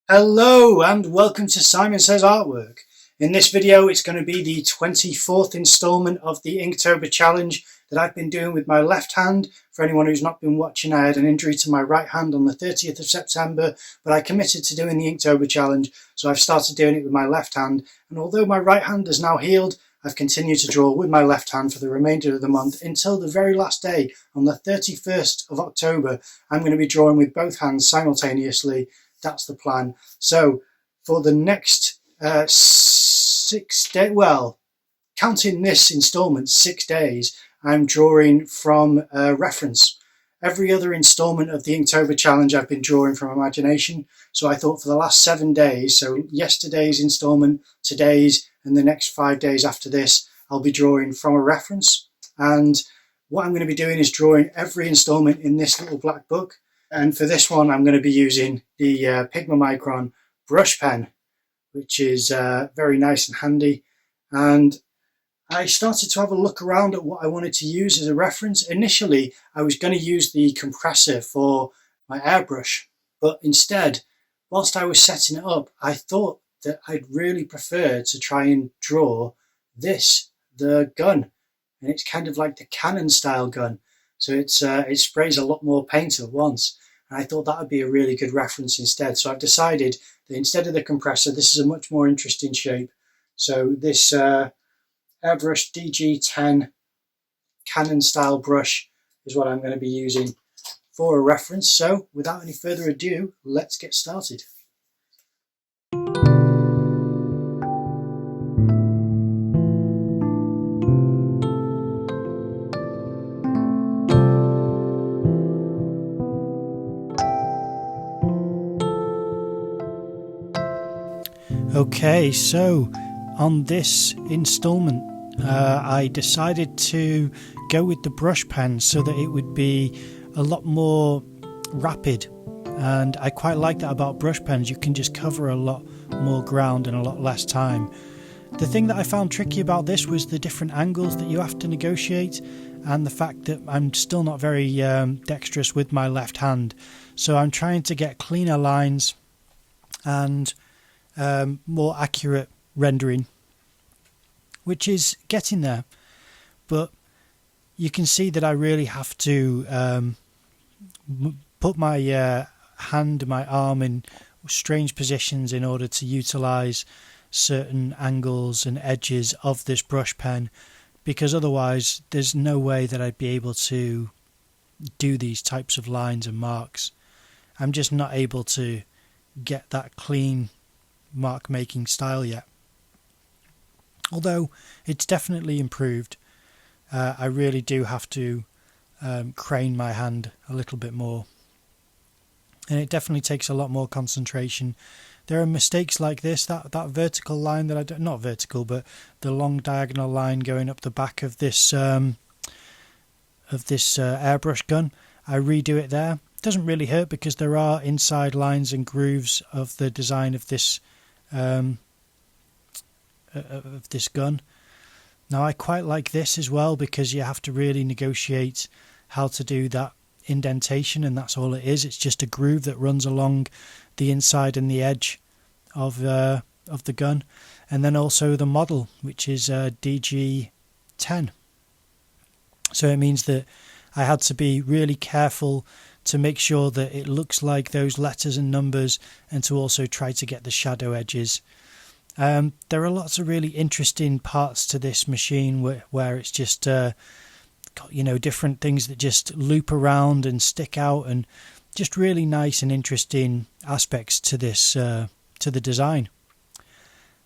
Hello and welcome to Simon Says Artwork. In this video it's going to be the 24th installment of the Inktober challenge that I've been doing with my left hand. For anyone who's not been watching, I had an injury to my right hand on the 30th of September, but I committed to doing the Inktober challenge, so I've started doing it with my left hand, and although my right hand is now healed, I've continued to draw with my left hand for the remainder of the month until the very last day, on the 31st of October. I'm going to be drawing with both hands simultaneously. That's the plan. So for the next 6 days, well, counting this installment, 6 days, I'm drawing from reference. Every other installment of the Inktober challenge I've been drawing from imagination. So I thought for the last 7 days, so yesterday's installment, today's, and the next 5 days after this, I'll be drawing from a reference. And what I'm going to be doing is drawing every installment in this little black book. And for this one, I'm going to be using the Pigma Micron brush pen, which is very nice and handy. And I started to have a look around at what I wanted to use as a reference. Initially, I was going to use the compressor for my airbrush, but instead, whilst I was setting it up, I thought that I'd really prefer to try and draw this, the gun. And it's kind of like the Canon style gun. So it sprays a lot more paint at once. And I thought that would be a really good reference instead. So I've decided that instead of the compressor, this is a much more interesting shape. So this Airbrush DG10 Canon style brush is what I'm going to be using for a reference. So without any further ado, let's get started. Okay, so on this installment, I decided to go with the brush pen so that it would be a lot more rapid, and I quite like that about brush pens. You can just cover a lot more ground in a lot less time. The thing that I found tricky about this was the different angles that you have to negotiate, and the fact that I'm still not very dexterous with my left hand, so I'm trying to get cleaner lines and more accurate rendering, which is getting there. But you can see that I really have to put my hand, my arm in strange positions in order to utilize certain angles and edges of this brush pen, because otherwise there's no way that I'd be able to do these types of lines and marks. I'm just not able to get that clean mark making style yet, although it's definitely improved. I really do have to crane my hand a little bit more, and it definitely takes a lot more concentration. There are mistakes like this, that vertical line that I don't, not vertical, but the long diagonal line going up the back of this airbrush gun. I redo it there. It doesn't really hurt because there are inside lines and grooves of the design of this gun. Now I quite like this as well because you have to really negotiate how to do that indentation, and that's all it is. It's just a groove that runs along the inside and the edge of the gun. And then also the model, which is DG10. So it means that I had to be really careful to make sure that it looks like those letters and numbers, and to also try to get the shadow edges. There are lots of really interesting parts to this machine where it's just got, different things that just loop around and stick out, and just really nice and interesting aspects to this to the design.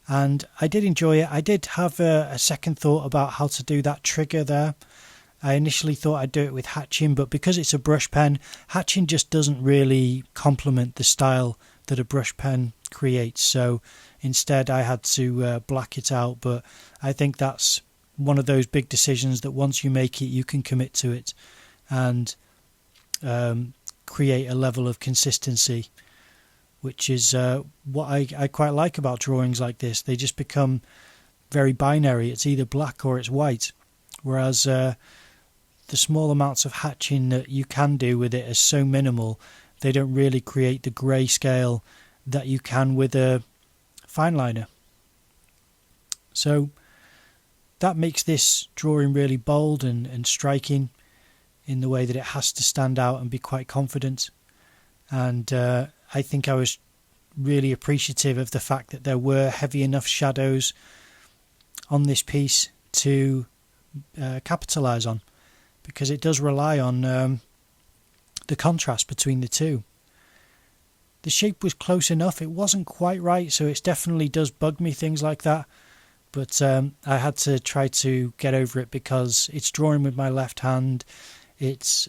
And I did enjoy it. I did have a second thought about how to do that trigger there. I initially thought I'd do it with hatching, but because it's a brush pen, hatching just doesn't really complement the style that a brush pen creates. So instead I had to black it out, but I think that's one of those big decisions that once you make it, you can commit to it and create a level of consistency, which is what I quite like about drawings like this. They just become very binary. It's either black or it's white, whereas the small amounts of hatching that you can do with it are so minimal, they don't really create the grayscale that you can with a fine liner. So that makes this drawing really bold and striking in the way that it has to stand out and be quite confident. And I think I was really appreciative of the fact that there were heavy enough shadows on this piece to capitalize on, because it does rely on the contrast between the two. The shape was close enough, it wasn't quite right, so it definitely does bug me, things like that. But I had to try to get over it because it's drawing with my left hand. It's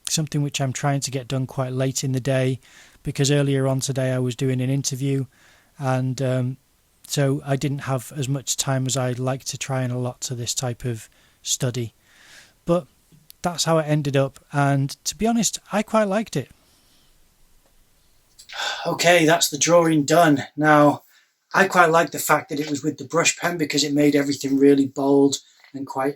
something which I'm trying to get done quite late in the day, because earlier on today I was doing an interview, and so I didn't have as much time as I'd like to try and allot to this type of study. But that's how it ended up, and to be honest, I quite liked it. Okay, that's the drawing done. Now, I quite like the fact that it was with the brush pen, because it made everything really bold and quite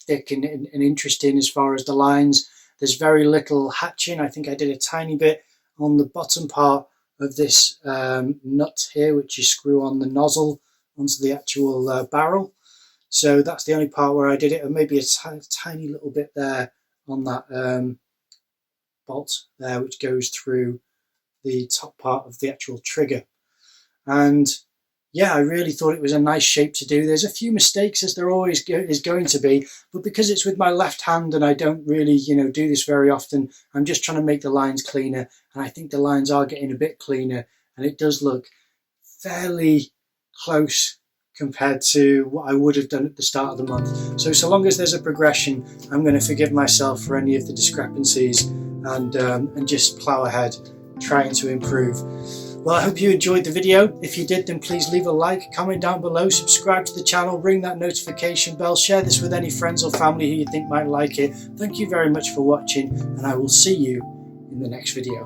thick and interesting as far as the lines. There's very little hatching. I think I did a tiny bit on the bottom part of this nut here, which you screw on the nozzle onto the actual barrel. So that's the only part where I did it, and maybe a tiny little bit there on that bolt there, which goes through the top part of the actual trigger. And yeah, I really thought it was a nice shape to do. There's a few mistakes, as there always is going to be, but because it's with my left hand and I don't really, do this very often, I'm just trying to make the lines cleaner, and I think the lines are getting a bit cleaner, and it does look fairly close compared to what I would have done at the start of the month. So long as there's a progression, I'm going to forgive myself for any of the discrepancies and just plow ahead, trying to improve. Well, I hope you enjoyed the video. If you did, then please leave a like, comment down below, subscribe to the channel, ring that notification bell, share this with any friends or family who you think might like it. Thank you very much for watching, and I will see you in the next video.